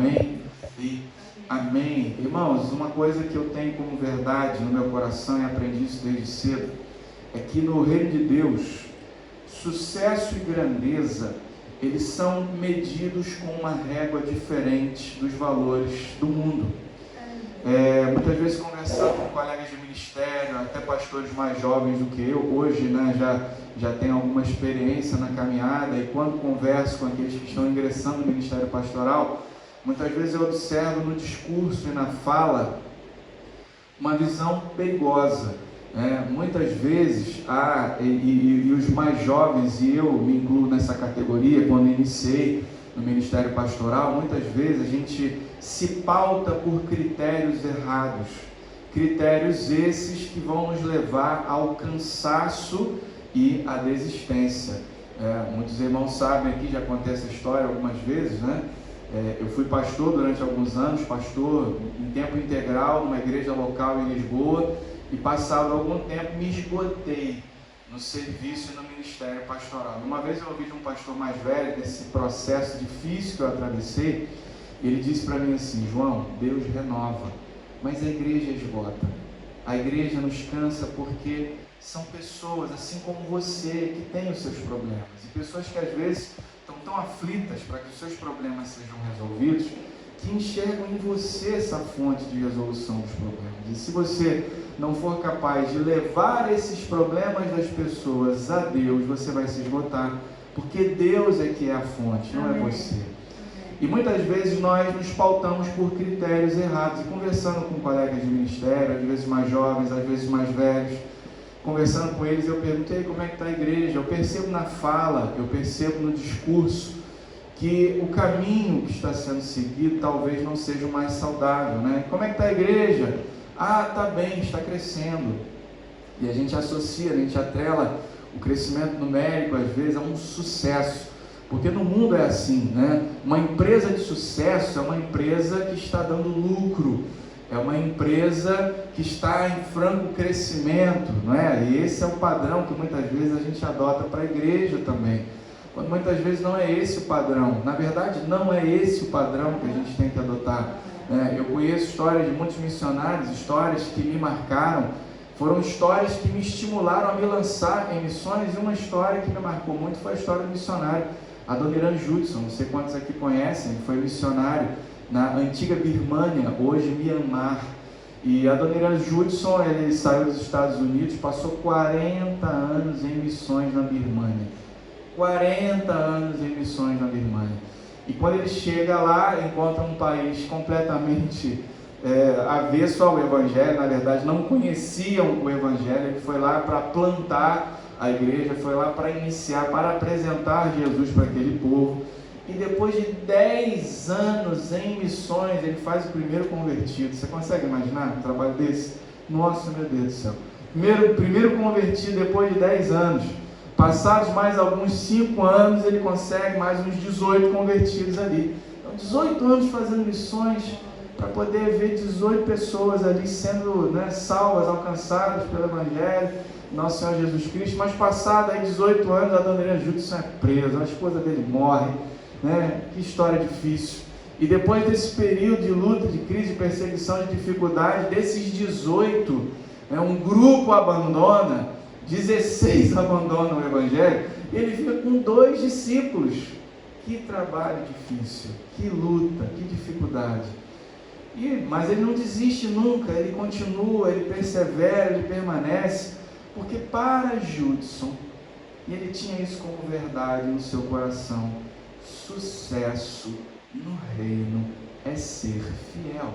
Amém e amém. Irmãos, uma coisa que eu tenho como verdade no meu coração e aprendi isso desde cedo, é que no reino de Deus, sucesso e grandeza, eles são medidos com uma régua diferente dos valores do mundo. Muitas vezes conversando com colegas de ministério, até pastores mais jovens do que eu, hoje já tenho alguma experiência na caminhada, e quando converso com aqueles que estão ingressando no ministério pastoral, muitas vezes eu observo no discurso e na fala uma visão perigosa. Muitas vezes, e os mais jovens, e eu me incluo nessa categoria, quando iniciei no ministério pastoral, muitas vezes a gente se pauta por critérios errados, critérios esses que vão nos levar ao cansaço e à desistência. Muitos irmãos sabem aqui, já contei essa história algumas vezes, né? Eu fui pastor durante alguns anos, pastor em tempo integral numa igreja local em Lisboa, e passado algum tempo me esgotei no serviço e no ministério pastoral. Uma vez eu ouvi de um pastor mais velho, desse processo difícil que eu atravessei, ele disse para mim assim: João, Deus renova, mas a igreja esgota. A igreja nos cansa porque são pessoas, assim como você, que têm os seus problemas, e pessoas que às vezes estão tão aflitas para que os seus problemas sejam resolvidos, que enxergam em você essa fonte de resolução dos problemas. E se você não for capaz de levar esses problemas das pessoas a Deus, você vai se esgotar, porque Deus é que é a fonte, não é você. E muitas vezes nós nos pautamos por critérios errados, e conversando com colegas de ministério, às vezes mais jovens, às vezes mais velhos, conversando com eles, eu perguntei como é que está a igreja. Eu percebo na fala, eu percebo no discurso, que o caminho que está sendo seguido talvez não seja o mais saudável, né? Como é que está a igreja? Está bem, está crescendo. E a gente associa, a gente atrela o crescimento numérico às vezes a um sucesso, porque no mundo é assim, né? Uma empresa de sucesso é uma empresa que está dando lucro, é uma empresa que está em franco crescimento, não é? E esse é o padrão que muitas vezes a gente adota para a igreja também, quando muitas vezes não é esse o padrão. Na verdade, não é esse o padrão que a gente tem que adotar. Eu conheço histórias de muitos missionários, histórias que me marcaram, foram histórias que me estimularam a me lançar em missões, e uma história que me marcou muito foi a história do missionário Adoniran Judson. Não sei quantos aqui conhecem, foi missionário na antiga Birmânia, hoje Mianmar. E Adoniran Judson, ele saiu dos Estados Unidos, passou 40 anos em missões na Birmânia. 40 anos em missões na Birmânia. E quando ele chega lá, encontra um país completamente avesso ao Evangelho, na verdade não conheciam o Evangelho. Ele foi lá para plantar a igreja, foi lá para iniciar, para apresentar Jesus para aquele povo. E depois de 10 anos em missões, ele faz o primeiro convertido. Você consegue imaginar um trabalho desse? Nossa, meu Deus do céu. Primeiro convertido depois de 10 anos. Passados mais alguns 5 anos, ele consegue mais uns 18 convertidos ali. Então, 18 anos fazendo missões para poder ver 18 pessoas ali sendo salvas, alcançadas pelo Evangelho, nosso Senhor Jesus Cristo. Mas passado aí 18 anos, Adoniran Judson é preso, a esposa dele morre, que história difícil. E depois desse período de luta, de crise, de perseguição, de dificuldade, desses 18, um grupo abandona, 16 abandonam o Evangelho, ele fica com 2 discípulos. Que trabalho difícil, que luta, que dificuldade. Mas ele não desiste nunca, ele continua, ele persevera, ele permanece, porque para Judson, e ele tinha isso como verdade no seu coração, sucesso no reino é ser fiel.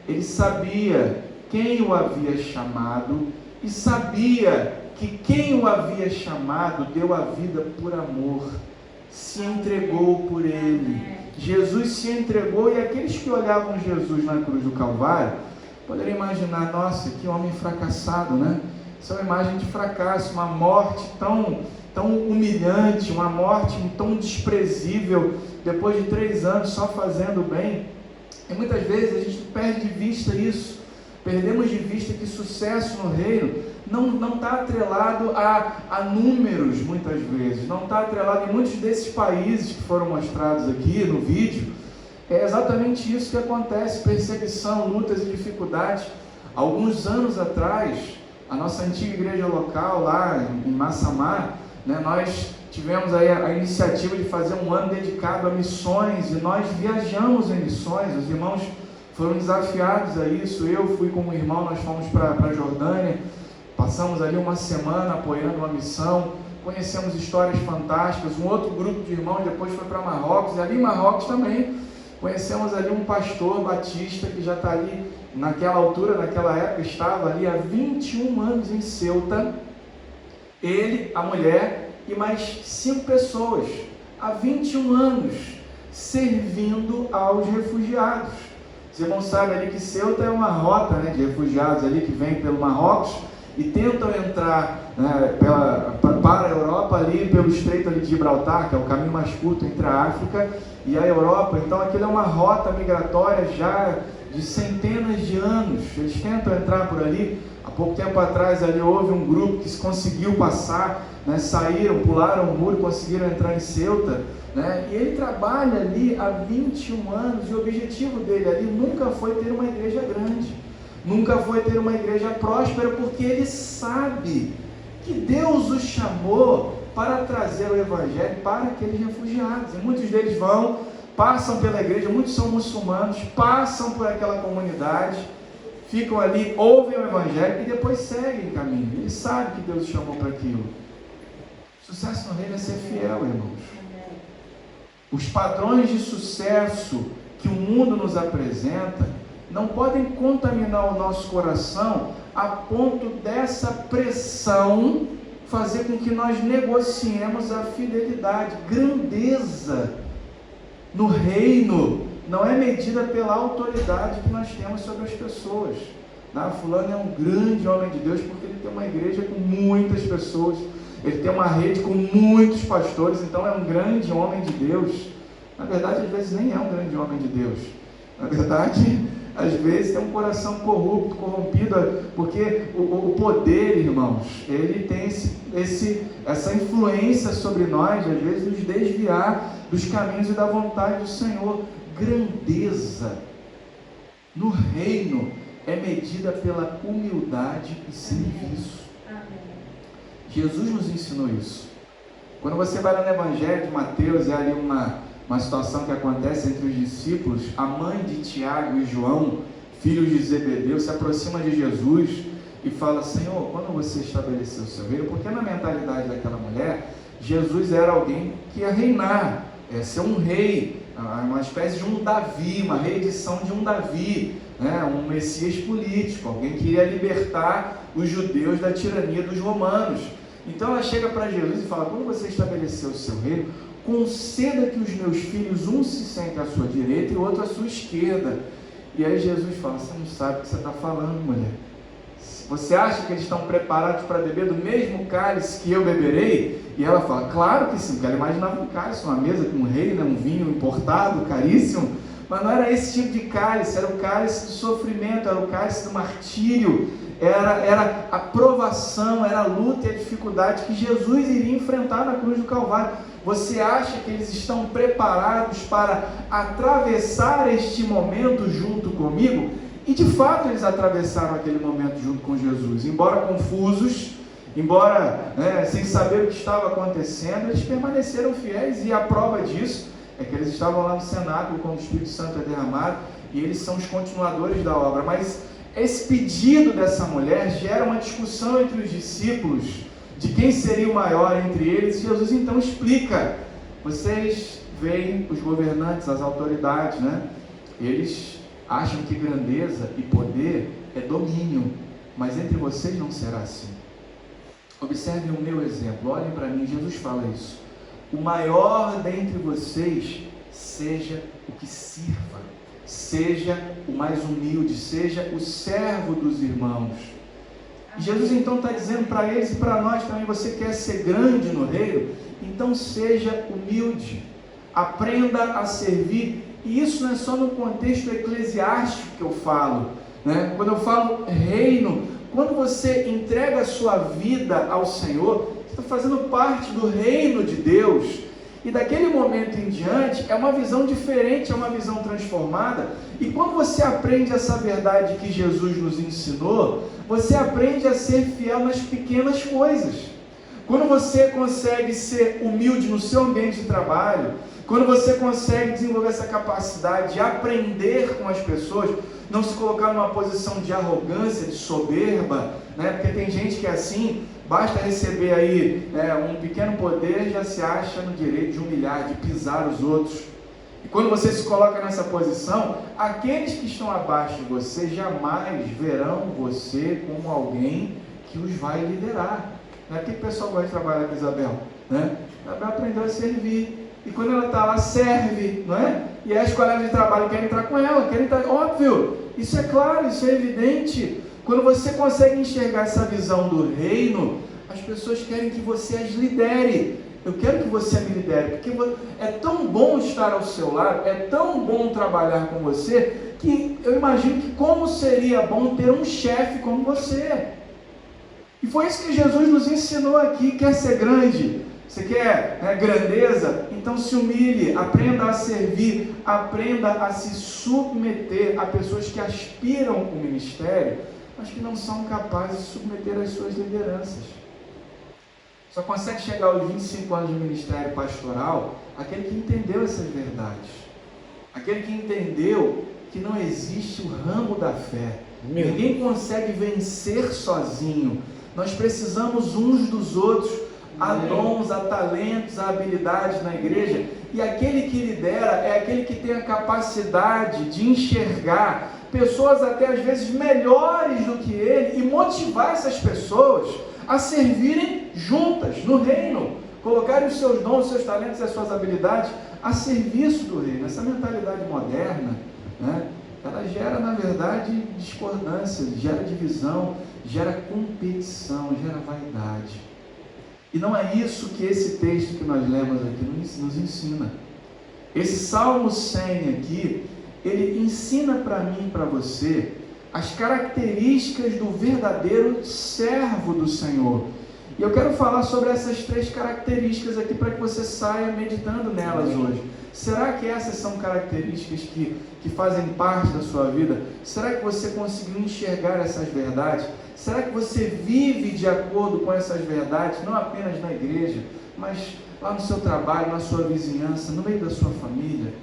Ele sabia quem o havia chamado, e sabia que quem o havia chamado deu a vida por amor, se entregou por ele. Jesus se entregou, e aqueles que olhavam Jesus na cruz do Calvário poderiam imaginar: nossa, que homem fracassado, né? Isso é uma imagem de fracasso, uma morte tão humilhante, uma morte tão desprezível, depois de 3 anos só fazendo bem. E muitas vezes a gente perde de vista isso. Perdemos de vista que sucesso no reino não está atrelado a números, muitas vezes. Não está atrelado em muitos desses países que foram mostrados aqui no vídeo. É exatamente isso que acontece, perseguição, lutas e dificuldades. Alguns anos atrás, a nossa antiga igreja local lá em Massamá, né, nós tivemos aí a iniciativa de fazer um ano dedicado a missões, e nós viajamos em missões. Os irmãos foram desafiados a isso. Eu fui com um irmão, nós fomos para a Jordânia, passamos ali uma semana apoiando uma missão, conhecemos histórias fantásticas. Um outro grupo de irmãos depois foi para Marrocos, e ali em Marrocos também conhecemos ali um pastor batista que já está ali, naquela altura, naquela época, estava ali há 21 anos em Ceuta, ele, a mulher e mais 5 pessoas, há 21 anos, servindo aos refugiados. Os irmãos sabem ali que Ceuta é uma rota, né, de refugiados ali que vem pelo Marrocos e tentam entrar, né, para a Europa ali pelo Estreito ali de Gibraltar, que é o caminho mais curto entre a África e a Europa. Então aquilo é uma rota migratória já de centenas de anos. Eles tentam entrar por ali. Há pouco tempo atrás ali houve um grupo que conseguiu passar, né, saíram, pularam o muro, conseguiram entrar em Ceuta, né, e ele trabalha ali há 21 anos, e o objetivo dele ali nunca foi ter uma igreja grande, nunca foi ter uma igreja próspera, porque ele sabe que Deus os chamou para trazer o Evangelho para aqueles refugiados. E muitos deles passam pela igreja, muitos são muçulmanos, passam por aquela comunidade, ficam ali, ouvem o Evangelho e depois seguem o caminho. Ele sabe que Deus os chamou para aquilo. Sucesso no reino é ser fiel, irmãos. Os padrões de sucesso que o mundo nos apresenta não podem contaminar o nosso coração a ponto dessa pressão fazer com que nós negociemos a fidelidade. Grandeza no reino não é medida pela autoridade que nós temos sobre as pessoas. Fulano é um grande homem de Deus porque ele tem uma igreja com muitas pessoas, ele tem uma rede com muitos pastores, então é um grande homem de Deus. Na verdade, às vezes nem é um grande homem de Deus. Na verdade, às vezes tem um coração corrupto, corrompido, porque o poder, irmãos, ele tem essa influência sobre nós, às vezes nos desviar dos caminhos e da vontade do Senhor. Grandeza no reino é medida pela humildade e serviço. Jesus nos ensinou isso. Quando você vai no Evangelho de Mateus, é ali uma situação que acontece entre os discípulos. A mãe de Tiago e João, filhos de Zebedeu, se aproxima de Jesus e fala: Senhor, quando você estabeleceu o seu reino? Porque na mentalidade daquela mulher, Jesus era alguém que ia reinar, ser um rei, uma espécie de um Davi, uma reedição de um Davi, né? Um Messias político, alguém que iria libertar os judeus da tirania dos romanos. Então ela chega para Jesus e fala: quando você estabeleceu o seu reino, conceda que os meus filhos, um se sente à sua direita e o outro à sua esquerda. E aí Jesus fala: você não sabe o que você está falando, mulher. Você acha que eles estão preparados para beber do mesmo cálice que eu beberei? E ela fala: claro que sim, porque ela imaginava um cálice, uma mesa com um rei, né, um vinho importado, caríssimo. Mas não era esse tipo de cálice, era o cálice do sofrimento, era o cálice do martírio, era a provação, era a luta e a dificuldade que Jesus iria enfrentar na cruz do Calvário. Você acha que eles estão preparados para atravessar este momento junto comigo? E de fato eles atravessaram aquele momento junto com Jesus, embora confusos, embora sem saber o que estava acontecendo, eles permaneceram fiéis, e a prova disso é que eles estavam lá no cenáculo quando o Espírito Santo é derramado, e eles são os continuadores da obra. Mas esse pedido dessa mulher gera uma discussão entre os discípulos de quem seria o maior entre eles. Jesus então explica: vocês veem os governantes, as autoridades, né? Eles acham que grandeza e poder é domínio, mas entre vocês não será assim. Observem o meu exemplo, olhem para mim. Jesus fala isso: o maior dentre vocês seja o que sirva, seja o mais humilde, seja o servo dos irmãos. E Jesus então está dizendo para eles e para nós também: você quer ser grande no reino? Então seja humilde, aprenda a servir. E isso não é só no contexto eclesiástico que eu falo, né? Quando eu falo reino, quando você entrega a sua vida ao Senhor, você está fazendo parte do reino de Deus. E daquele momento em diante, é uma visão diferente, é uma visão transformada. E quando você aprende essa verdade que Jesus nos ensinou, você aprende a ser fiel nas pequenas coisas. Quando você consegue ser humilde no seu ambiente de trabalho, quando você consegue desenvolver essa capacidade de aprender com as pessoas, não se colocar numa posição de arrogância, de soberba, né? Porque tem gente que é assim, basta receber aí um pequeno poder, já se acha no direito de humilhar, de pisar os outros. E quando você se coloca nessa posição, aqueles que estão abaixo de você jamais verão você como alguém que os vai liderar. Por que o pessoal gosta de trabalhar com Isabel? Né? Isabel aprendeu a servir. E quando ela está lá, serve, não é? E aí as colegas de trabalho querem entrar com ela, querem entrar, óbvio, isso é claro, isso é evidente. Quando você consegue enxergar essa visão do reino, as pessoas querem que você as lidere. Eu quero que você me lidere, porque é tão bom estar ao seu lado, é tão bom trabalhar com você, que eu imagino que como seria bom ter um chefe como você. E foi isso que Jesus nos ensinou aqui. Quer ser grande? Você quer grandeza? Então se humilhe, aprenda a servir, aprenda a se submeter a pessoas que aspiram o ministério, mas que não são capazes de submeter as suas lideranças. Só consegue chegar aos 25 anos de ministério pastoral aquele que entendeu essas verdades, aquele que entendeu que não existe o ramo da fé. Ninguém consegue vencer sozinho. Nós precisamos uns dos outros. Há dons, há talentos, há habilidades na igreja, e aquele que lidera é aquele que tem a capacidade de enxergar pessoas até às vezes melhores do que ele e motivar essas pessoas a servirem juntas no reino, colocarem os seus dons, os seus talentos e as suas habilidades a serviço do reino. Essa mentalidade moderna, né, ela gera na verdade discordância, gera divisão, gera competição, gera vaidade. E não é isso que esse texto que nós lemos aqui nos ensina. Esse Salmo 100 aqui, ele ensina para mim e para você as características do verdadeiro servo do Senhor. E eu quero falar sobre essas 3 características aqui para que você saia meditando nelas hoje. Será que essas são características que fazem parte da sua vida? Será que você conseguiu enxergar essas verdades? Será que você vive de acordo com essas verdades, não apenas na igreja, mas lá no seu trabalho, na sua vizinhança, no meio da sua família?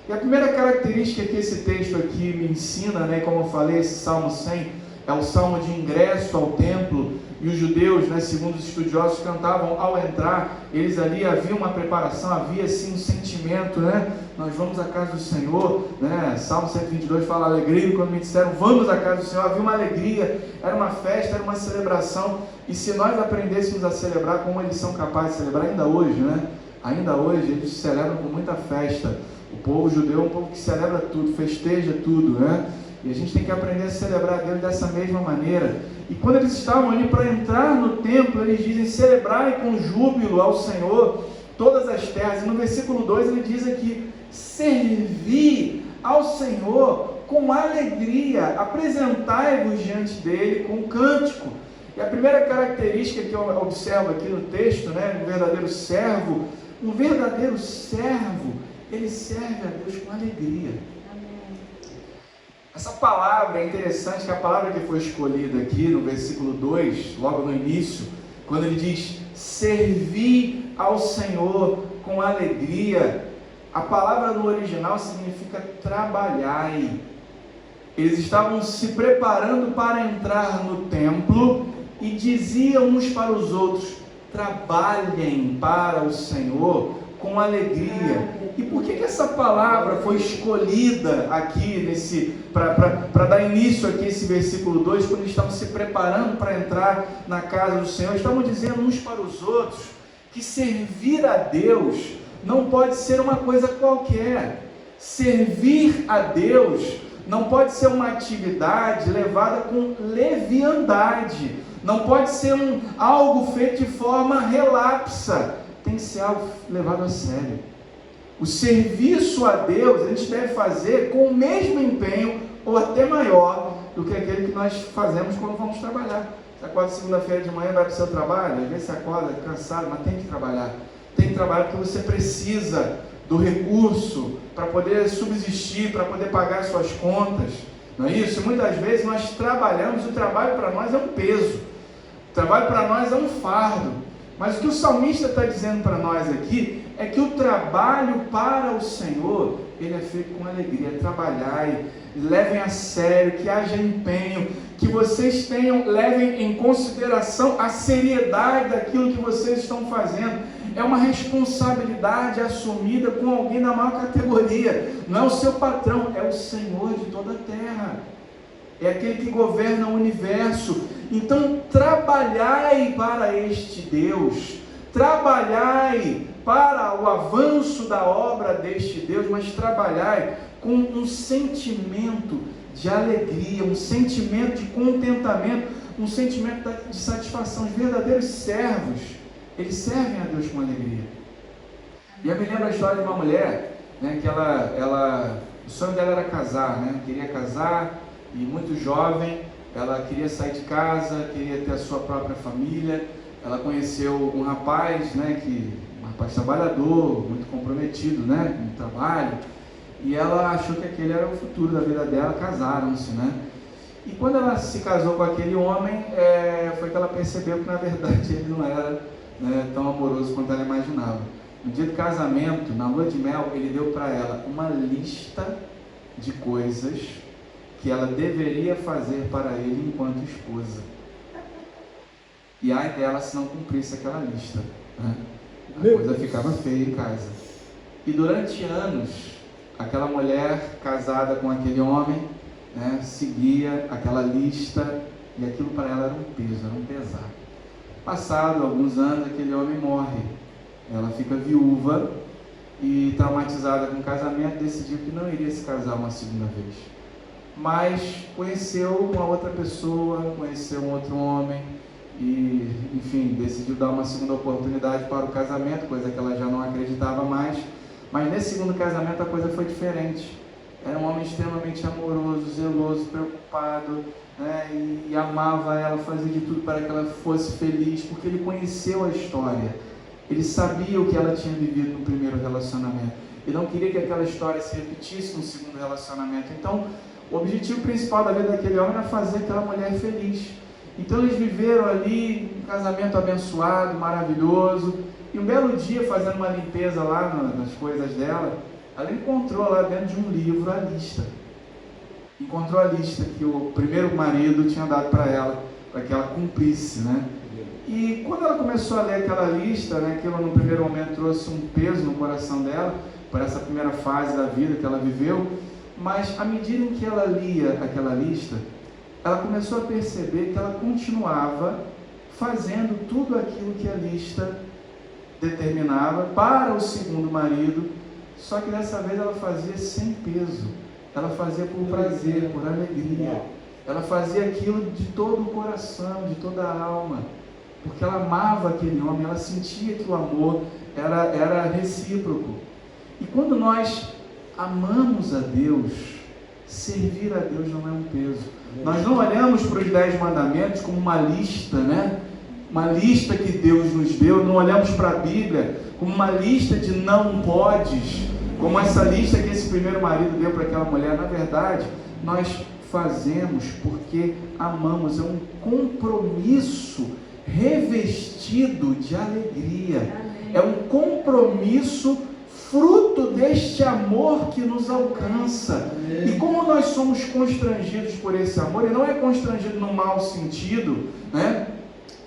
E a primeira característica que esse texto aqui me ensina, né, como eu falei, esse Salmo 100, é o salmo de ingresso ao templo, e os judeus, né, segundo os estudiosos, cantavam ao entrar. Eles ali havia uma preparação, havia assim um sentimento, né? Nós vamos à casa do Senhor, né? Salmo 122 fala alegria, quando me disseram vamos à casa do Senhor, havia uma alegria, era uma festa, era uma celebração. E se nós aprendêssemos a celebrar como eles são capazes de celebrar ainda hoje, né? Ainda hoje eles celebram com muita festa. O povo judeu é um povo que celebra tudo, festeja tudo, né? E a gente tem que aprender a celebrar a Deus dessa mesma maneira. E quando eles estavam ali para entrar no templo, eles dizem, celebrai com júbilo ao Senhor todas as terras. E no versículo 2 ele diz aqui, servi ao Senhor com alegria, apresentai-vos diante dele com cântico. E a primeira característica que eu observo aqui no texto, né, um verdadeiro servo, ele serve a Deus com alegria. Essa palavra é interessante, que a palavra que foi escolhida aqui no versículo 2, logo no início, quando ele diz, servi ao Senhor com alegria, a palavra no original significa trabalhai. Eles estavam se preparando para entrar no templo e diziam uns para os outros, trabalhem para o Senhor com alegria. E por que essa palavra foi escolhida aqui para dar início aqui a esse versículo 2, quando eles estavam se preparando para entrar na casa do Senhor? Estavam dizendo uns para os outros que servir a Deus não pode ser uma coisa qualquer. Servir a Deus não pode ser uma atividade levada com leviandade, não pode ser algo feito de forma relapsa, tem que ser algo levado a sério. O serviço a Deus a gente deve fazer com o mesmo empenho ou até maior do que aquele que nós fazemos quando vamos trabalhar. Você acorda segunda-feira de manhã, vai para o seu trabalho, às vezes você acorda cansado, mas tem que trabalhar. tem trabalho porque você precisa do recurso para poder subsistir, para poder pagar suas contas, não é isso? Muitas vezes nós trabalhamos, o trabalho para nós é um peso, o trabalho para nós é um fardo, mas o que o salmista está dizendo para nós aqui é que o trabalho para o Senhor, ele é feito com alegria. Trabalhai, levem a sério, que haja empenho, que vocês levem em consideração a seriedade daquilo que vocês estão fazendo. É uma responsabilidade assumida com alguém da maior categoria. Não é o seu patrão, é o Senhor de toda a terra. É aquele que governa o universo. Então, trabalhai para este Deus. Trabalhai para o avanço da obra deste Deus, mas trabalhai com um sentimento de alegria, um sentimento de contentamento, um sentimento de satisfação. Os verdadeiros servos, eles servem a Deus com alegria. E eu me lembro a história de uma mulher, né, que o sonho dela era casar, né, queria casar, e muito jovem, ela queria sair de casa, queria ter a sua própria família. Ela conheceu um rapaz, né, um rapaz trabalhador, muito comprometido, né, com o trabalho, e ela achou que aquele era o futuro da vida dela. Casaram-se, né? E quando ela se casou com aquele homem, foi que ela percebeu que na verdade ele não era, né, tão amoroso quanto ela imaginava. No dia do casamento, na lua de mel, ele deu para ela uma lista de coisas que ela deveria fazer para ele enquanto esposa. E ai dela se não cumprisse aquela lista, né? A coisa ficava feia em casa. E durante anos, aquela mulher casada com aquele homem, né, seguia aquela lista, e aquilo para ela era um peso, era um pesar. Passado alguns anos, aquele homem morre. Ela fica viúva e, traumatizada com o casamento, decidiu que não iria se casar uma segunda vez. Mas conheceu uma outra pessoa, conheceu um outro homem e, enfim, decidiu dar uma segunda oportunidade para o casamento, coisa que ela já não acreditava mais. Mas nesse segundo casamento a coisa foi diferente. Era um homem extremamente amoroso, zeloso, preocupado, né, e amava ela, fazia de tudo para que ela fosse feliz, porque ele conheceu a história. Ele sabia o que ela tinha vivido no primeiro relacionamento. Ele não queria que aquela história se repetisse no segundo relacionamento. Então, o objetivo principal da vida daquele homem era fazer aquela mulher feliz. Então eles viveram ali um casamento abençoado, maravilhoso. E um belo dia, fazendo uma limpeza lá nas coisas dela, ela encontrou lá dentro de um livro a lista. Encontrou a lista que o primeiro marido tinha dado para ela, para que ela cumprisse, né? E quando ela começou a ler aquela lista, né, aquilo no primeiro momento trouxe um peso no coração dela, por essa primeira fase da vida que ela viveu. Mas à medida em que ela lia aquela lista, ela começou a perceber que ela continuava fazendo tudo aquilo que a lista determinava para o segundo marido, só que dessa vez ela fazia sem peso, ela fazia por prazer, por alegria, ela fazia aquilo de todo o coração, de toda a alma, porque ela amava aquele homem, ela sentia que o amor era recíproco. E quando nós amamos a Deus, servir a Deus não é um peso. Nós não olhamos para os 10 mandamentos como uma lista, né? Uma lista que Deus nos deu. Não olhamos para a Bíblia como uma lista de não podes, como essa lista que esse primeiro marido deu para aquela mulher. Na verdade, nós fazemos porque amamos. É um compromisso revestido de alegria. É um compromisso fruto deste amor que nos alcança. E como nós somos constrangidos por esse amor, e não é constrangido no mau sentido, né?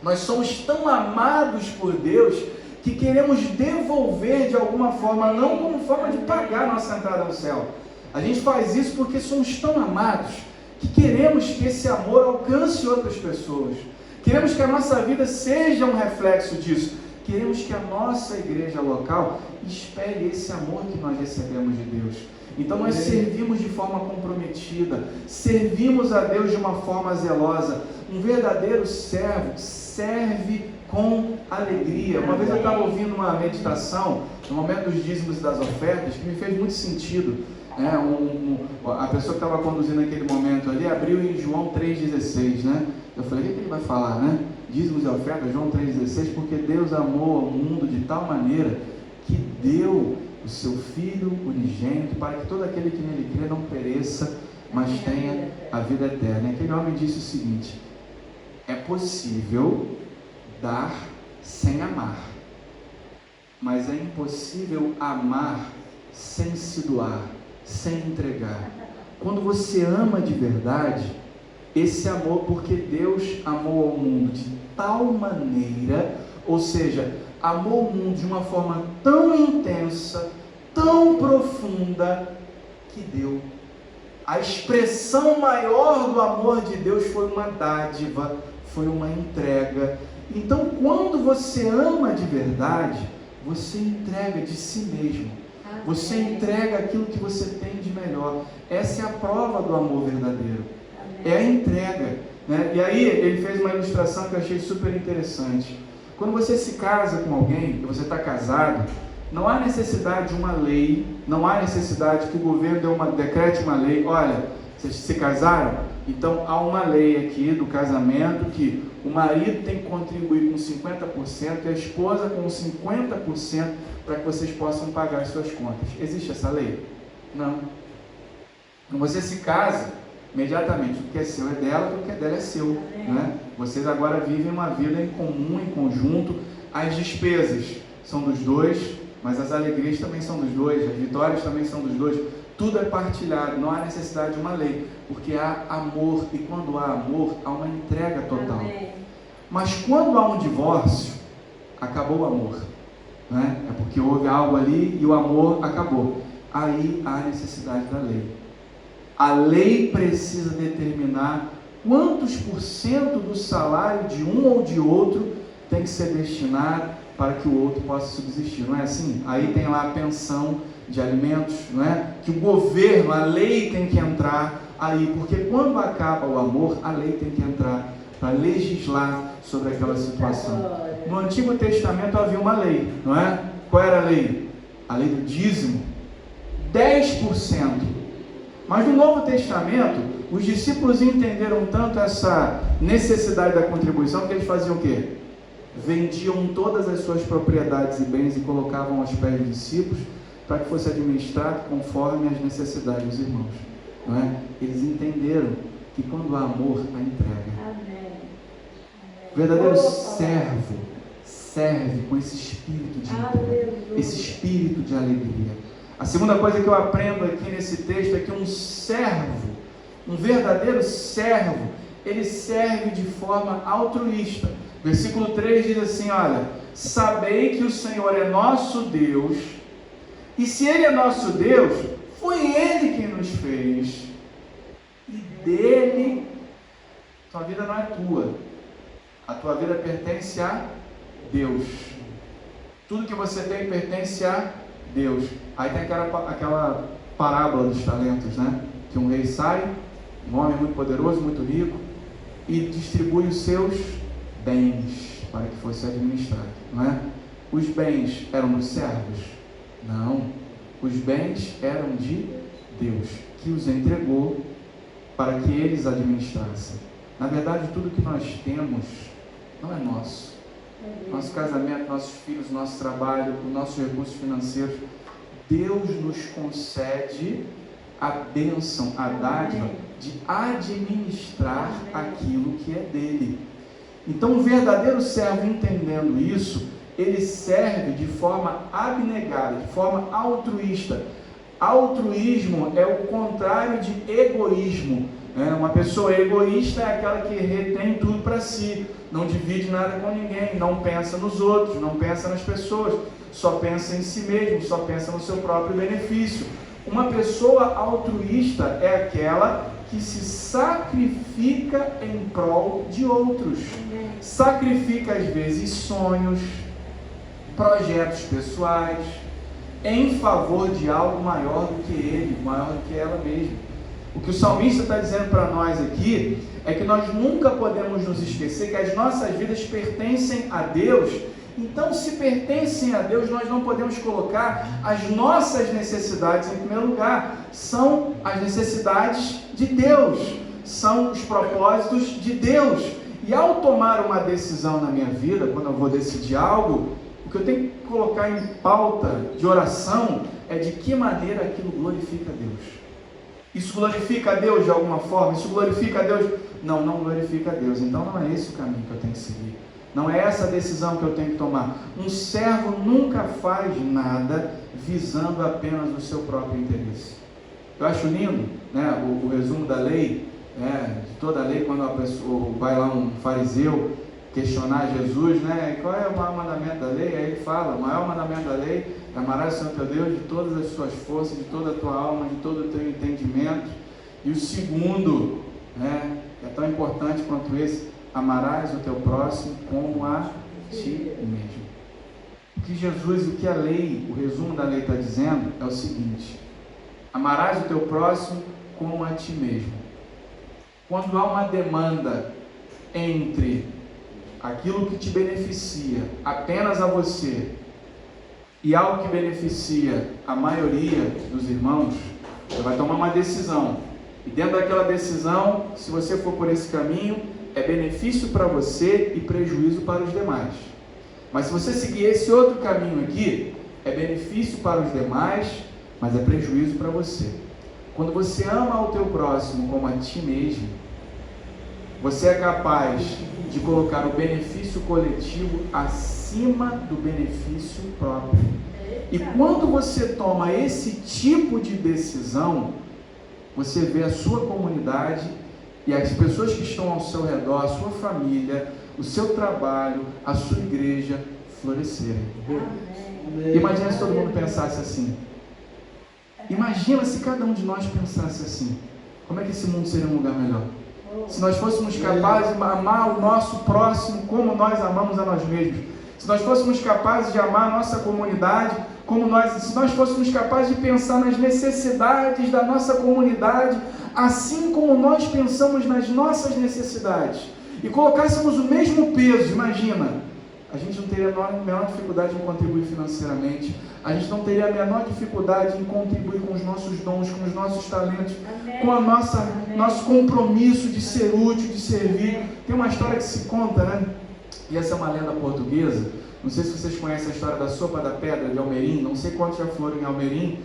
Nós somos tão amados por Deus que queremos devolver de alguma forma, não como forma de pagar a nossa entrada no céu. A gente faz isso porque somos tão amados que queremos que esse amor alcance outras pessoas. Queremos que a nossa vida seja um reflexo disso. Queremos que a nossa igreja local espelhe esse amor que nós recebemos de Deus. Então nós servimos de forma comprometida, servimos a Deus de uma forma zelosa. Um verdadeiro servo serve com alegria. Uma vez eu estava ouvindo uma meditação no momento dos dízimos e das ofertas que me fez muito sentido. A pessoa que estava conduzindo aquele momento ali abriu em João 3,16, né? Eu falei, o que ele vai falar, né? dízimos e ofertas, João 3,16, porque Deus amou o mundo de tal maneira que deu o seu Filho unigênito para que todo aquele que nele crê não pereça, mas tenha a vida eterna. E aquele homem disse o seguinte: é possível dar sem amar, mas é impossível amar sem se doar, sem entregar. Quando você ama de verdade, esse amor, porque Deus amou ao mundo de tal maneira, ou seja, amou o mundo de uma forma tão intensa, tão profunda, que deu. A expressão maior do amor de Deus foi uma dádiva, foi uma entrega. Então, quando você ama de verdade, você entrega de si mesmo. Você entrega aquilo que você tem de melhor. Essa é a prova do amor verdadeiro. É a entrega, né? E aí ele fez uma ilustração que eu achei super interessante. Quando você se casa com alguém, que você está casado, não há necessidade de uma lei, não há necessidade que o governo decrete uma lei. Olha, vocês se casaram? Então há uma lei aqui do casamento que o marido tem que contribuir com 50% e a esposa com 50% para que vocês possam pagar as suas contas. Existe essa lei? Não. Quando você se casa, imediatamente o que é seu é dela, o que é dela é seu, né? Vocês agora vivem uma vida em comum, em conjunto. As despesas são dos dois, mas as alegrias também são dos dois, as vitórias também são dos dois. Tudo é partilhado, não há necessidade de uma lei, porque há amor, e quando há amor, há uma entrega total. Mas quando há um divórcio, acabou o amor, né? É porque houve algo ali e o amor acabou. Aí há a necessidade da lei. A lei precisa determinar quantos % do salário de um ou de outro tem que ser destinado para que o outro possa subsistir, não é assim? Aí tem lá a pensão de alimentos, não é? Que o governo, a lei tem que entrar aí, porque quando acaba o amor, a lei tem que entrar para legislar sobre aquela situação. No Antigo Testamento havia uma lei, não é? Qual era a lei? A lei do dízimo, 10%. Mas no Novo Testamento, os discípulos entenderam tanto essa necessidade da contribuição que eles faziam o quê? Vendiam todas as suas propriedades e bens e colocavam aos pés dos discípulos para que fosse administrado conforme as necessidades dos irmãos, não é? Eles entenderam que quando há amor, há entrega. Amém. O verdadeiro servo serve com esse espírito de entrega, esse espírito de alegria. A segunda coisa que eu aprendo aqui nesse texto é que um servo, um verdadeiro servo, ele serve de forma altruísta. Versículo 3 diz assim, olha: sabei que o Senhor é nosso Deus, e se Ele é nosso Deus, foi Ele quem nos fez, e dele, tua vida não é tua, a tua vida pertence a Deus, tudo que você tem pertence a Deus. Aí tem aquela parábola dos talentos, né? Que um rei sai, um homem muito poderoso, muito rico, e distribui os seus bens para que fosse administrado, não é? Os bens eram dos servos? Não, os bens eram de Deus, que os entregou para que eles administrassem. Na verdade, tudo que nós temos não é nosso. Nosso casamento, nossos filhos, nosso trabalho, os nossos recursos financeiros, Deus nos concede a bênção, a dádiva de administrar aquilo que é dele. Então, o verdadeiro servo, entendendo isso, ele serve de forma abnegada, de forma altruísta. Altruísmo é o contrário de egoísmo. Uma pessoa egoísta é aquela que retém tudo para si, não divide nada com ninguém, não pensa nos outros, não pensa nas pessoas, só pensa em si mesmo, só pensa no seu próprio benefício. Uma pessoa altruísta é aquela que se sacrifica em prol de outros. Sacrifica às vezes sonhos, projetos pessoais, em favor de algo maior do que ele, maior do que ela mesma. O que o salmista está dizendo para nós aqui é que nós nunca podemos nos esquecer que as nossas vidas pertencem a Deus. Então, se pertencem a Deus, nós não podemos colocar as nossas necessidades em primeiro lugar. São as necessidades de Deus, são os propósitos de Deus. E ao tomar uma decisão na minha vida, quando eu vou decidir algo, o que eu tenho que colocar em pauta de oração é de que maneira aquilo glorifica a Deus. Isso glorifica a Deus de alguma forma? Isso glorifica a Deus? Não, não glorifica a Deus. Então não é esse o caminho que eu tenho que seguir. Não é essa a decisão que eu tenho que tomar. Um servo nunca faz nada visando apenas o seu próprio interesse. Eu acho lindo, né, o resumo da lei, de toda a lei, quando a pessoa vai lá um fariseu questionar Jesus, né, qual é o maior mandamento da lei? Aí ele fala, o maior mandamento da lei é amarás o Senhor teu Deus de todas as suas forças, de toda a tua alma, de todo o teu entendimento. E o segundo, é tão importante quanto esse, amarás o teu próximo como a ti mesmo. O que Jesus, o que a lei, o resumo da lei está dizendo é o seguinte: amarás o teu próximo como a ti mesmo. Quando há uma demanda entre aquilo que te beneficia apenas a você e algo que beneficia a maioria dos irmãos, você vai tomar uma decisão. E dentro daquela decisão, se você for por esse caminho, é benefício para você e prejuízo para os demais. Mas se você seguir esse outro caminho aqui, é benefício para os demais, mas é prejuízo para você. Quando você ama o teu próximo como a ti mesmo, você é capaz de colocar o benefício coletivo acima do benefício próprio. E quando você toma esse tipo de decisão, você vê a sua comunidade e as pessoas que estão ao seu redor, a sua família, o seu trabalho, a sua igreja florescerem. Imagina se todo mundo pensasse assim. Imagina se cada um de nós pensasse assim. Como é que esse mundo seria um lugar melhor? Se nós fôssemos capazes de amar o nosso próximo como nós amamos a nós mesmos. Se nós fôssemos capazes de amar a nossa comunidade se nós fôssemos capazes de pensar nas necessidades da nossa comunidade, assim como nós pensamos nas nossas necessidades, e colocássemos o mesmo peso, imagina, a gente não teria a menor dificuldade em contribuir financeiramente, a gente não teria a menor dificuldade em contribuir com os nossos dons, com os nossos talentos, com a nosso compromisso de ser útil, de servir. Tem uma história que se conta, né? E essa é uma lenda portuguesa. Não sei se vocês conhecem a história da sopa da pedra de Almerim. Não sei quantos já foram em Almerim.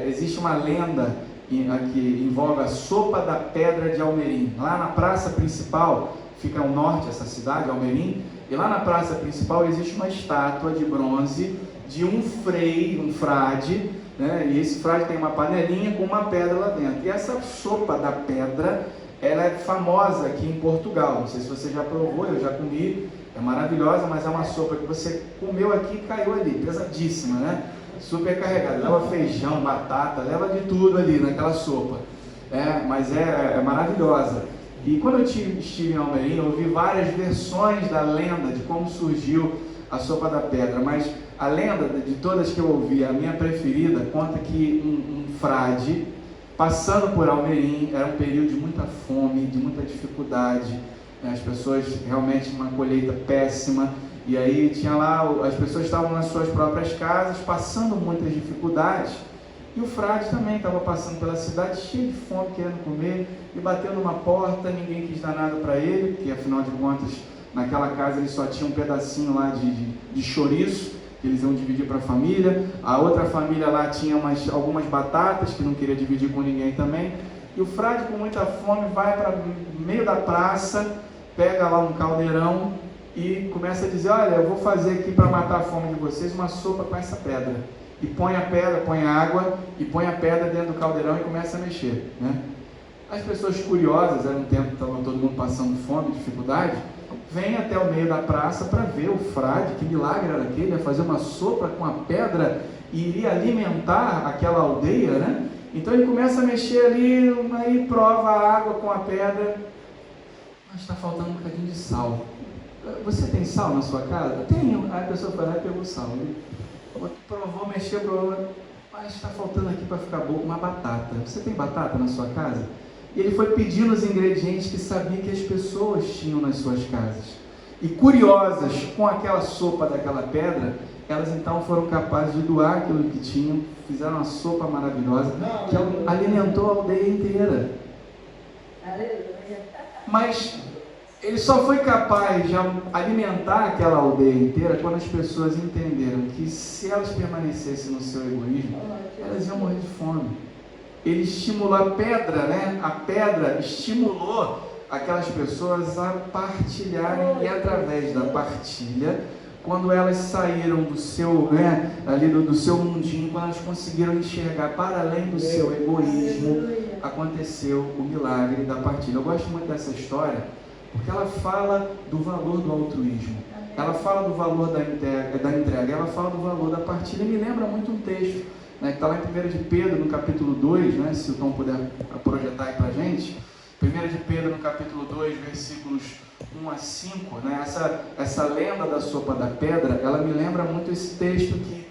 Existe uma lenda que envolve a sopa da pedra de Almerim. Lá na praça principal, fica ao norte essa cidade, Almerim, e lá na praça principal existe uma estátua de bronze de um frade, né? E esse frade tem uma panelinha com uma pedra lá dentro. E essa sopa da pedra, ela é famosa aqui em Portugal. Não sei se você já provou, eu já comi. É maravilhosa, mas é uma sopa que você comeu aqui e caiu ali, pesadíssima, né? Super carregada, leva feijão, batata, leva de tudo ali naquela sopa. Mas é maravilhosa. E quando eu estive em Almerim, eu ouvi várias versões da lenda de como surgiu a sopa da pedra, mas a lenda de todas que eu ouvi, a minha preferida, conta que um frade, passando por Almerim, era um período de muita fome, de muita dificuldade, as pessoas realmente uma colheita péssima, e aí tinha lá, as pessoas estavam nas suas próprias casas, passando muitas dificuldades, e o frade também estava passando pela cidade, cheio de fome, querendo comer, e bateu numa porta, ninguém quis dar nada para ele, porque afinal de contas, naquela casa ele só tinha um pedacinho lá de chouriço, que eles iam dividir para a família, a outra família lá tinha algumas batatas, que não queria dividir com ninguém também, e o frade com muita fome vai para o meio da praça, pega lá um caldeirão e começa a dizer, olha, eu vou fazer aqui para matar a fome de vocês uma sopa com essa pedra. E põe a pedra, põe a água e põe a pedra dentro do caldeirão e começa a mexer, né? As pessoas curiosas, era um tempo que estava todo mundo passando fome, dificuldade, vêm até o meio da praça para ver o frade, que milagre era aquele, ia fazer uma sopa com a pedra e iria alimentar aquela aldeia, né? Então ele começa a mexer ali, aí prova a água com a pedra, mas está faltando um bocadinho de sal. Você tem sal na sua casa? Tenho. Aí a pessoa foi lá e pegou sal. Ele provou, mexeu, mas está faltando aqui para ficar bom uma batata. Você tem batata na sua casa? E ele foi pedindo os ingredientes que sabia que as pessoas tinham nas suas casas. E curiosas com aquela sopa daquela pedra, elas então foram capazes de doar aquilo que tinham, fizeram uma sopa maravilhosa que alimentou a aldeia inteira. Mas Ele só foi capaz de alimentar aquela aldeia inteira quando as pessoas entenderam que se elas permanecessem no seu egoísmo, elas iam morrer de fome. Ele estimulou a pedra, né? A pedra estimulou aquelas pessoas a partilharem, e através da partilha, quando elas saíram do seu, né, ali do seu mundinho, quando elas conseguiram enxergar para além do seu egoísmo, aconteceu o milagre da partilha. Eu gosto muito dessa história, porque ela fala do valor do altruísmo, ela fala do valor da entrega, ela fala do valor da partilha. Me lembra muito um texto, né, que está lá em 1 de Pedro, no capítulo 2, né, se o Tom puder projetar aí para a gente. 1 de Pedro, no capítulo 2, versículos 1 a 5, né, essa lenda da sopa da pedra, ela me lembra muito esse texto aqui.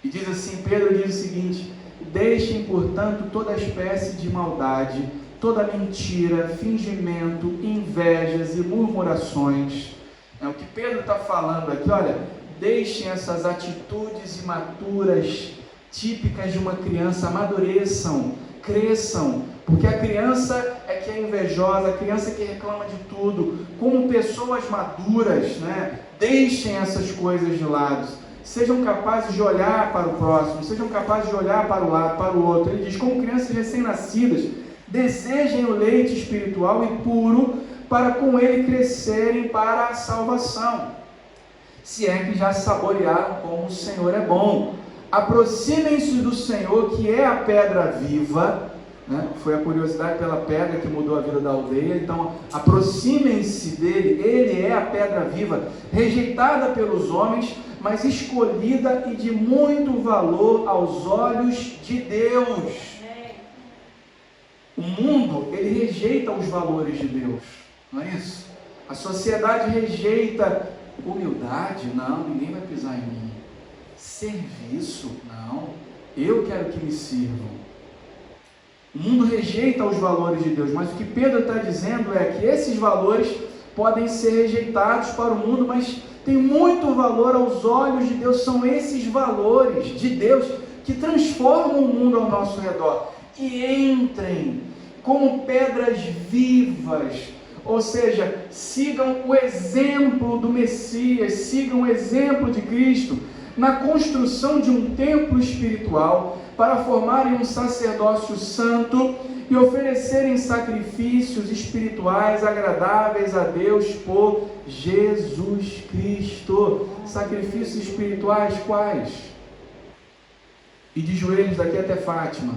E diz assim, Pedro diz o seguinte: deixem, portanto, toda espécie de maldade, toda mentira, fingimento, invejas e murmurações. O que Pedro está falando aqui, olha, deixem essas atitudes imaturas, típicas de uma criança, amadureçam, cresçam, porque a criança é que é invejosa, a criança é que reclama de tudo. Como pessoas maduras, né, deixem essas coisas de lado, sejam capazes de olhar para o próximo, sejam capazes de olhar para o lado, para o outro. Ele diz, como crianças recém-nascidas, desejem o leite espiritual e puro, para com ele crescerem para a salvação, se é que já saborearam como o Senhor é bom. Aproximem-se do Senhor, que é a pedra viva, né? Foi a curiosidade pela pedra que mudou a vida da aldeia. Então aproximem-se dele, ele é a pedra viva, rejeitada pelos homens, mas escolhida e de muito valor aos olhos de Deus. O mundo, ele rejeita os valores de Deus, não é isso? A sociedade rejeita humildade, não, ninguém vai pisar em mim. Serviço, não, eu quero que me sirvam. O mundo rejeita os valores de Deus, mas o que Pedro está dizendo é que esses valores podem ser rejeitados para o mundo, mas tem muito valor aos olhos de Deus. São esses valores de Deus que transformam o mundo ao nosso redor. Que entrem como pedras vivas, ou seja, sigam o exemplo do Messias, sigam o exemplo de Cristo, na construção de um templo espiritual, para formarem um sacerdócio santo e oferecerem sacrifícios espirituais agradáveis a Deus por Jesus Cristo. Sacrifícios espirituais quais? E de joelhos daqui até Fátima.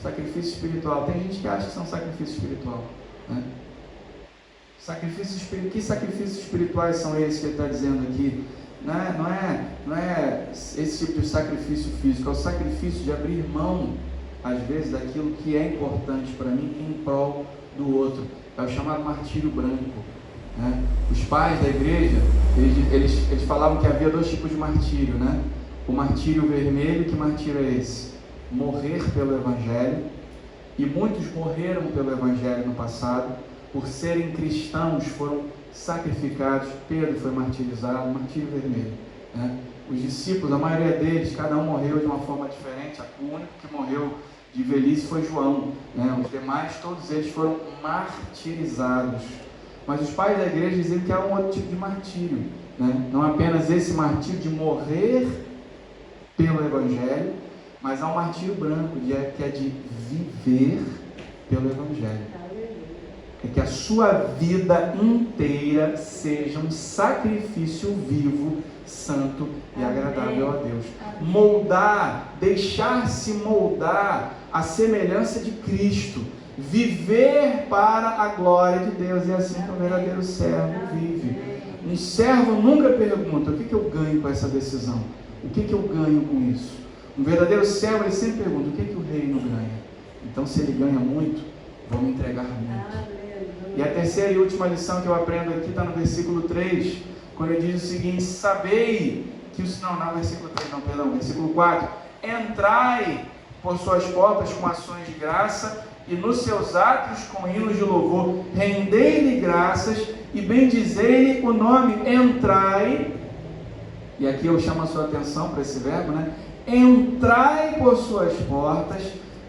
Sacrifício espiritual. Tem gente que acha que são sacrifício espiritual, né? Que sacrifícios espirituais são esses que ele está dizendo aqui? Não é esse tipo de sacrifício físico, é o sacrifício de abrir mão, às vezes, daquilo que é importante para mim em prol do outro. É o chamado martírio branco, né? Os pais da igreja, eles falavam que havia dois tipos de martírio, né? O martírio vermelho. Que martírio é esse? Morrer pelo Evangelho, e muitos morreram pelo Evangelho no passado, por serem cristãos, foram sacrificados. Pedro foi martirizado, martírio vermelho, né? Os discípulos, a maioria deles, cada um morreu de uma forma diferente. O único que morreu de velhice foi João, né? Os demais, todos eles foram martirizados. Mas os pais da igreja diziam que há um outro tipo de martírio, né? Não apenas esse martírio de morrer pelo Evangelho, mas há um martírio branco, que é de viver pelo Evangelho. É que a sua vida inteira seja um sacrifício vivo, santo e agradável a Deus. Moldar, deixar-se moldar à semelhança de Cristo, viver para a glória de Deus. E assim que o verdadeiro servo vive. Um servo nunca pergunta: o que eu ganho com essa decisão? O que eu ganho com isso? Um verdadeiro servo, ele sempre pergunta: o que o reino ganha? Então, se ele ganha muito, vamos entregar muito. E a terceira e última lição que eu aprendo aqui está no versículo 3, quando ele diz o seguinte: sabei que o... versículo 4: entrai por suas portas com ações de graça, e nos seus átrios com hinos de louvor. Rendei-lhe graças e bendizei-lhe o nome. Entrai, e aqui eu chamo a sua atenção para esse verbo, né? Entrai por suas portas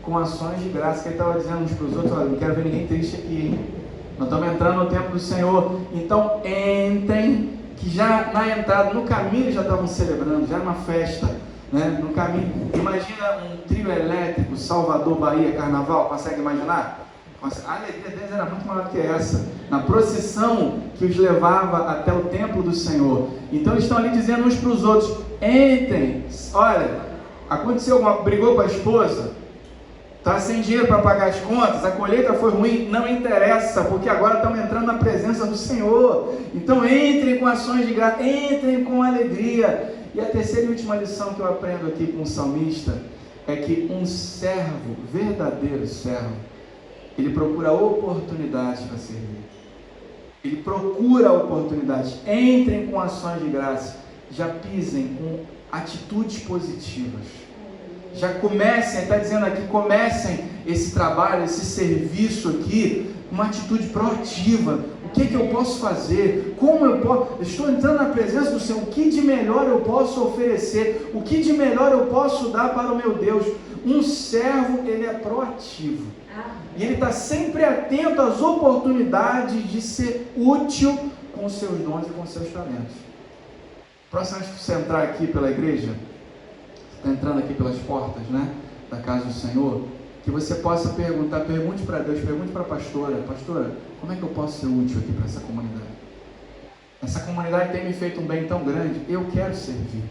com ações de graça. Que ele estava dizendo uns para os outros: olha, não quero ver ninguém triste aqui, hein? Nós estamos entrando no templo do Senhor. Então entrem, que já na entrada, no caminho já estavam celebrando, já era uma festa, né? No caminho, imagina um trio elétrico, Salvador, Bahia, Carnaval, consegue imaginar? A alegria deles era muito maior que essa, na procissão que os levava até o templo do Senhor. Então eles estão ali dizendo uns para os outros: entrem, olha, aconteceu alguma, brigou com a esposa, está sem dinheiro para pagar as contas, a colheita foi ruim, não interessa, porque agora estamos entrando na presença do Senhor. Então entrem com ações de graça, entrem com alegria. E a terceira e última lição que eu aprendo aqui com o salmista é que um servo, verdadeiro servo, ele procura oportunidades para servir. Ele procura oportunidades. Entrem com ações de graça, já pisem com atitudes positivas. Já comecem, está dizendo aqui, comecem esse trabalho, esse serviço aqui, uma atitude proativa. O que eu posso fazer? Como eu posso? Estou entrando na presença do Senhor. O que de melhor eu posso oferecer? O que de melhor eu posso dar para o meu Deus? Um servo, ele é proativo. E ele está sempre atento às oportunidades de ser útil com os seus dons e com os seus talentos. Próximo, antes de você entrar aqui pela igreja, está entrando aqui pelas portas, né, da casa do Senhor, que você possa perguntar, pergunte para Deus, pergunte para a pastora: pastora, como é que eu posso ser útil aqui para essa comunidade? Essa comunidade tem me feito um bem tão grande, eu quero servir,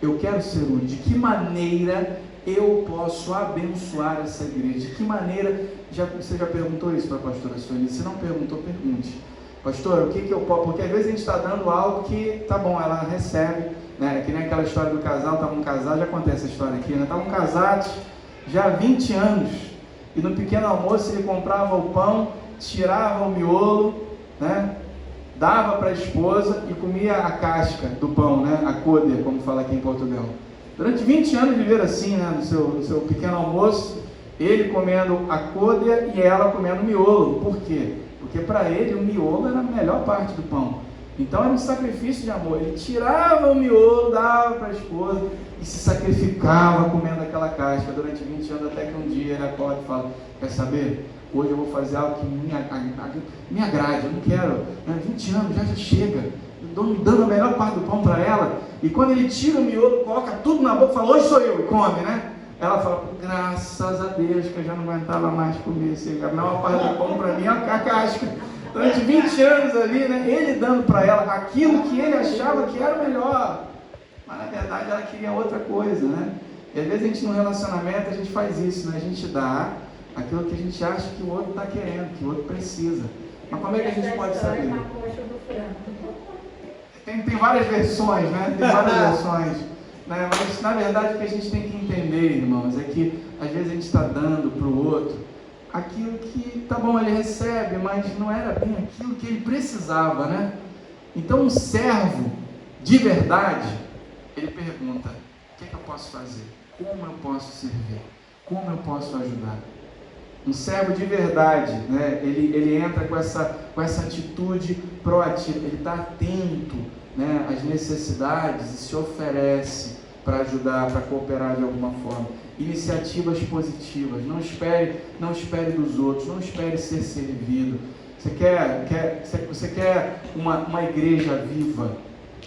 eu quero ser útil. De que maneira eu posso abençoar essa igreja? De que maneira? Você já perguntou isso para a pastora Sueli? Se não perguntou, pergunte: pastora, o que eu posso? Porque às vezes a gente está dando algo que, tá bom, ela recebe, né? Que nem aquela história do casal, estavam casados, já contei essa história aqui, né? Estavam casados já há 20 anos, e no pequeno almoço ele comprava o pão, tirava o miolo, né? Dava para a esposa e comia a casca do pão, né? A côdea, como fala aqui em Portugal. Durante 20 anos viveram assim, né? No seu pequeno almoço, ele comendo a côdea e ela comendo o miolo. Por quê? Porque para ele o miolo era a melhor parte do pão. Então era um sacrifício de amor. Ele tirava o miolo, dava para a esposa e se sacrificava comendo aquela casca durante 20 anos, até que um dia ele acorda e fala: quer saber? Hoje eu vou fazer algo que me agrade, eu não quero, né? 20 anos já chega, dando a melhor parte do pão para ela. E quando ele tira o miolo, coloca tudo na boca e fala: hoje sou eu, e come, né? Ela fala: graças a Deus que eu já não aguentava mais comer, a maior parte do pão para mim é a casca. Durante 20 anos ali, né, ele dando para ela aquilo que ele achava que era o melhor, mas na verdade ela queria outra coisa, né? E às vezes a gente no relacionamento a gente faz isso, né? A gente dá aquilo que a gente acha que o outro está querendo, que o outro precisa. Mas como é que a gente pode saber? Tem várias versões, né? Tem várias versões, né? Mas na verdade o que a gente tem que entender, irmãos, é que às vezes a gente está dando para o outro aquilo que, tá bom, ele recebe, mas não era bem aquilo que ele precisava, né? Então um servo de verdade, ele pergunta: o que eu posso fazer? Como eu posso servir? Como eu posso ajudar? Um servo de verdade, né? Ele entra com essa atitude proativa, ele está atento, né, às necessidades e se oferece para ajudar, para cooperar de alguma forma. Iniciativas positivas. Não espere dos outros, não espere ser servido. Você quer uma igreja viva,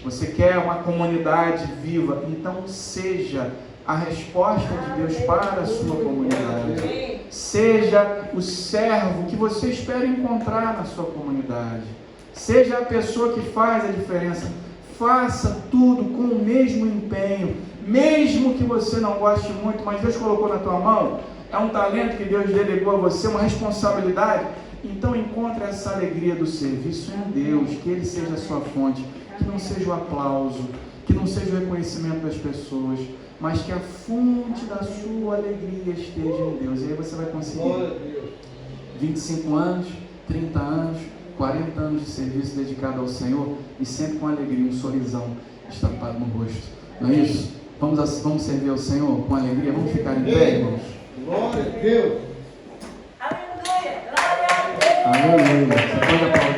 você quer uma comunidade viva, então seja a resposta de Deus para a sua comunidade. Seja o servo que você espera encontrar na sua comunidade. Seja a pessoa que faz a diferença. Faça tudo com o mesmo empenho, mesmo que você não goste muito, mas Deus colocou na tua mão, é um talento que Deus delegou a você, uma responsabilidade. Então encontre essa alegria do serviço em Deus, que Ele seja a sua fonte, que não seja o aplauso, que não seja o reconhecimento das pessoas, mas que a fonte da sua alegria esteja em Deus. E aí você vai conseguir 25 anos, 30 anos, 40 anos de serviço dedicado ao Senhor e sempre com alegria, um sorrisão estampado no rosto. Não é isso? Vamos servir ao Senhor com alegria? Vamos ficar em pé, irmãos? Glória a Deus! Aleluia! Glória a Deus! Aleluia! Você pode aplaudir.